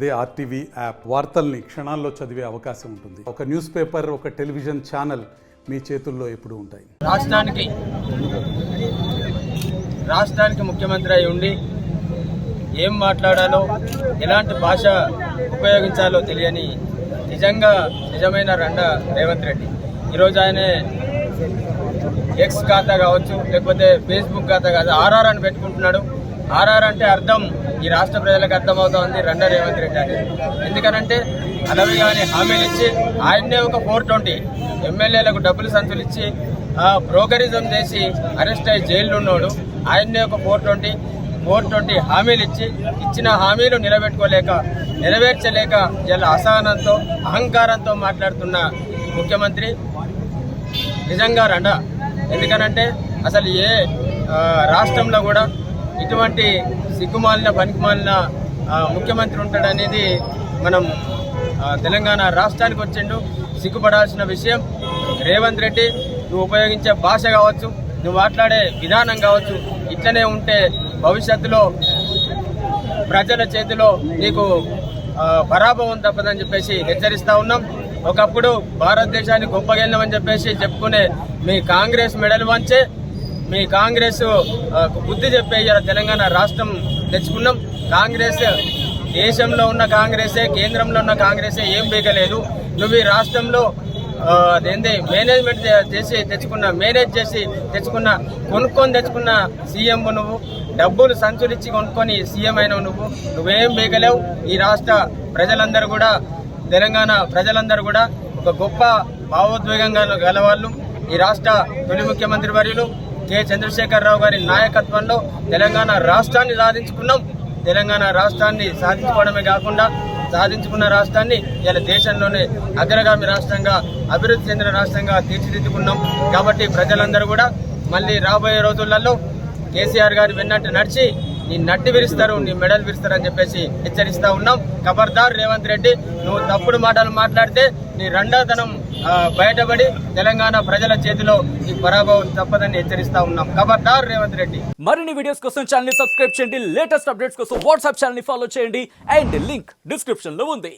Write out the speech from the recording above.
అదే RTV app వార్తల్ని క్షణాల్లో చదివే అవకాశం ఉంటుంది. ఒక న్యూస్ పేపర్, ఒక టెలివిజన్ ఛానల్ మీ చేతుల్లో ఎప్పుడూ ఉంటాయి. రాష్ట్రానికి ముఖ్యమంత్రి అయి ఉండి ఏం మాట్లాడాలో, ఎలాంటి భాష ఉపయోగించాలో తెలియని నిజమైన రేవంత్ రెడ్డి. ఈరోజు ఆయన ఎక్స్ ఖాతా కావచ్చు, లేకపోతే ఫేస్బుక్ ఖాతా కాదు, ఆర్ఆర్ అని పెట్టుకుంటున్నాడు. ఆర్ఆర్ అంటే అర్థం ఈ రాష్ట్ర ప్రజలకు అర్థమవుతోంది రేవంత్ రెడ్డి అని. ఎందుకనంటే అలవిగాని హామీలు ఇచ్చి ఆయన్నే ఒక 420 ఎమ్మెల్యేలకు డబ్బులు సంతులు ఇచ్చి బ్రోకరిజం చేసి అరెస్ట్ అయ్యి జైల్లో ఉన్నాడు. ఆయన్నే ఒక 420 హామీలు ఇచ్చిన హామీలు నెరవేర్చలేక ఇలా అసహనంతో, అహంకారంతో మాట్లాడుతున్న ముఖ్యమంత్రి నిజంగా ఎందుకనంటే అసలు ఏ రాష్ట్రంలో కూడా ఇటువంటి సిగ్గుమాలిన, పనికిమాలిన ముఖ్యమంత్రి ఉంటాడనేది మనం తెలంగాణ రాష్ట్రానికి వచ్చిండు. సిగ్గుపడాల్సిన విషయం. రేవంత్ రెడ్డి, నువ్వు ఉపయోగించే భాష కావచ్చు, నువ్వు మాట్లాడే విధానం కావచ్చు, ఇట్లనే ఉంటే భవిష్యత్తులో ప్రజల చేతిలో నీకు పరాభవం తప్పదని చెప్పేసి హెచ్చరిస్తా ఉన్నాం. ఒకప్పుడు భారతదేశాన్ని గొప్పగెళ్ళమని చెప్పేసి చెప్పుకునే మీ కాంగ్రెస్ మెడల్ వంచే, మీ కాంగ్రెస్ బుద్ధి చెప్పే తెలంగాణ రాష్ట్రం తెచ్చుకున్నాం. కాంగ్రెస్ దేశంలో ఉన్న కాంగ్రెసే, కేంద్రంలో ఉన్న కాంగ్రెసే ఏం బీగలేదు. నువ్వు ఈ రాష్ట్రంలో మేనేజ్ చేసి కొనుక్కొని తెచ్చుకున్న సీఎం నువ్వు. డబ్బులు సంచులిచ్చి కొనుక్కొని సీఎం అయినవు నువ్వేం బీగలేవు. ఈ రాష్ట్ర ప్రజలందరూ కూడా, తెలంగాణ ప్రజలందరూ కూడా ఒక గొప్ప భావోద్వేగంగా గలవాళ్ళు. ఈ రాష్ట్ర తొలి ముఖ్యమంత్రి వర్యులు కె చంద్రశేఖరరావు గారి నాయకత్వంలో తెలంగాణ రాష్ట్రాన్ని సాధించుకున్నాం. తెలంగాణ రాష్ట్రాన్ని సాధించుకోవడమే కాకుండా సాధించుకున్న రాష్ట్రాన్ని ఇలా దేశంలోనే అగ్రగామి రాష్ట్రంగా, అభివృద్ధి చెందిన రాష్ట్రంగా తీర్చిదిద్దుకున్నాం. కాబట్టి ప్రజలందరూ కూడా మళ్ళీ రాబోయే రోజులలో కేసీఆర్ గారి వెన్నట్టు నడిచి నీ నట్టి విరుస్తారు, నీ మెడల్ విరుస్తారు అని చెప్పేసి హెచ్చరిస్తా ఉన్నాం. ఖబర్దార్ రేవంత్ రెడ్డి, నువ్వు తప్పుడు మాటలు మాట్లాడితే నీ రెండోతనం బయటపడి తెలంగాణ ప్రజల చేతిలో నీ పరాభవం తప్పదని హెచ్చరిస్తా ఉన్నాం. ఖబర్దార్ రేవంత్ రెడ్డి. మరిన్ని వీడియోస్ కోసం ఛానల్ ని సబ్స్క్రైబ్ చేయండి. లేటెస్ట్ అప్డేట్స్ కోసం వాట్సాప్ ఛానల్ ని ఫాలో చేయండి. అండ్ లింక్ డిస్క్రిప్షన్ లో ఉంది.